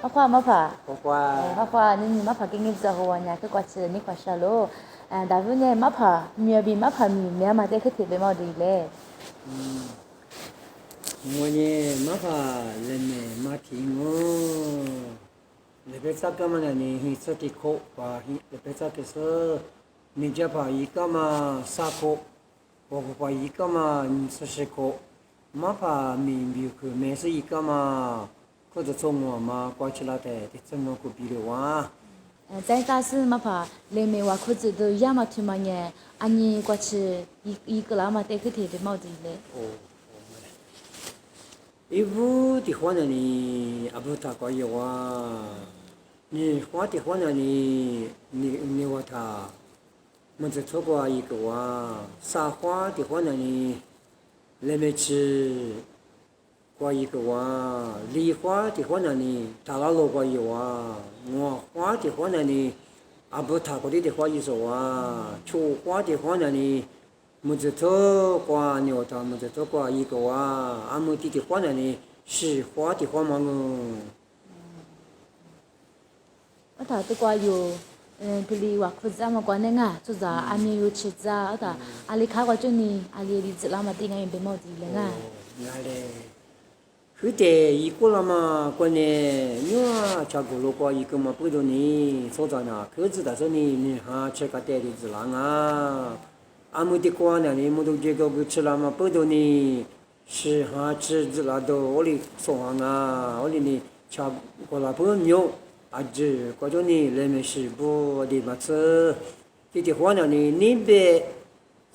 花嘛怕，花嘛怕，你嘛怕给你做好呢，去过去你过啥咯？大部分呢嘛怕，苗边嘛怕米，苗嘛得去特别毛的嘞。我呢马法人呢马听哦，那边咋个嘛呢？你说的可话，那边咋个是？你家怕一个嘛啥可，我怕一个嘛40可，马怕明白去，没是一个嘛，或者从我嘛过去了的，怎么个比的哇？在大是嘛怕，雷没话裤子都亚嘛去嘛呢，安尼过去一个啦嘛得去特别毛的嘞。Ibu di Juana ni abu ta kwa yawa ni hua di Juana ni wata manzi chokwa yi kwa sa hua di Juana ni leme chi kwa yi kwa li hua di Juana ni talalo kwa yawa ngwa hua di Juana ni abu ta kwa di hua yi so wa chu hua di Juana ni một giờ thô qua nhiều thằng một giờ thô qua一个啊，俺们弟弟花那里是花的花嘛哦。我他都过有，这里话裤子嘛过那个，做啥阿米有吃啥，我他阿里卡过就你阿里里子啦嘛，顶个有别毛的嘞个。那嘞，คือแต่一个啦嘛，过呢，你话吃过了过一个嘛，不多呢，所在那，可是但是你哈吃个带的子啦啊。俺们的瓜呢，你们都这个吃了嘛？不多呢，是哈吃子了都，我哩说啊，我哩呢吃过了不牛，啊子过着呢，人们是不的嘛吃，这的话呢，你别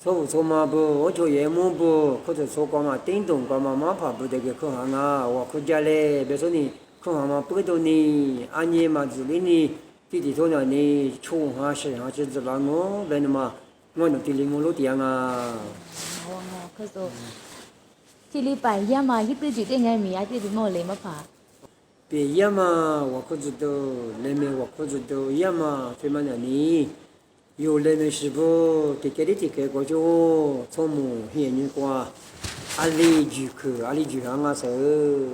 说嘛不，我就也么不，或者说光嘛，叮咚光嘛，马怕不得个可行啊，我回家嘞，别说你可行嘛，不多呢，俺爷嘛子里呢，弟说呢，你穷哈是哈吃子了我，为什么？我弄地里我路点啊。我可是，这里白呀嘛，一直就顶个米啊，这里毛嘞嘛怕。别呀嘛，我可知道，那边我可知道呀嘛，对嘛那里，有那边是不？这个过就从木现女瓜，阿里就行啊是，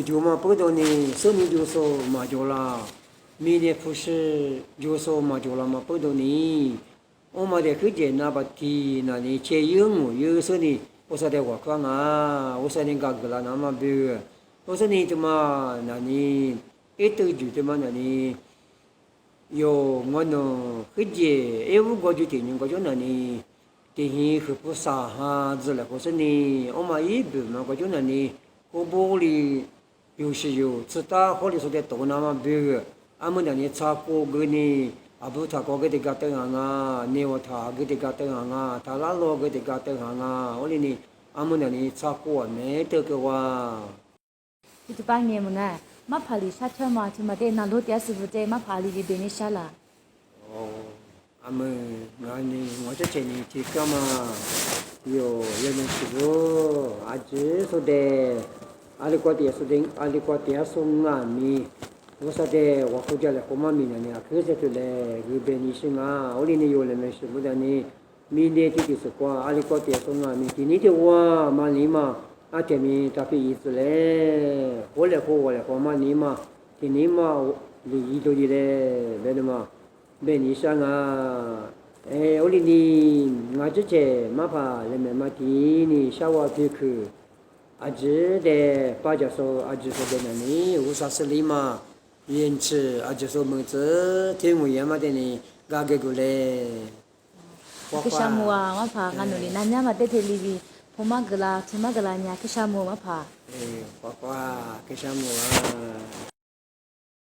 就嘛不多呢，生命就说嘛就啦，明年不是就说嘛就啦嘛不多呢。我们的客家那把地那里切用，有时呢，我说的话讲啊，我说你干个啦那么别，我说你怎么那里一头就怎么那里有我呢客家，我过去听人过去那里，听很不傻哈子了，我说你我们一边嘛过去那里，我玻璃有时有，知道或者说的多那么别，俺们那里查过个呢。abu ta ko gede gata nga newa ta gede gata nga ta la lo gede gata nga oli ni amuna ni cha ko me te ke wa itu panggil mana ma pali satu ma cuma deh nalu dia sebut ma pali di bini salah oh ame ngani ngoja ceni tika ma yo yang sibo aje so de ali ko dia so ngani我说的，我回家来，我妈明年呢，可是就来日本医生啊，我哩呢有来没事，不然呢，明年就是过，阿里过点送啊，明天你就我妈你嘛，啊这面他费意思嘞，我来妈你嘛，今年嘛，你就的嘞，别的嘛，别医生啊，我哩呢，我之前嘛怕来没嘛天呢，下午就去，阿只的八家说，阿只说的那里，乌沙斯里嘛。因此，阿就说么子，听我爷妈的呢，嘎个过来。Kesamu ah, apa? Nganu ni nanya mate televi, poma gela, cuma gelanya kesamu apa? Papa, kesamu ah.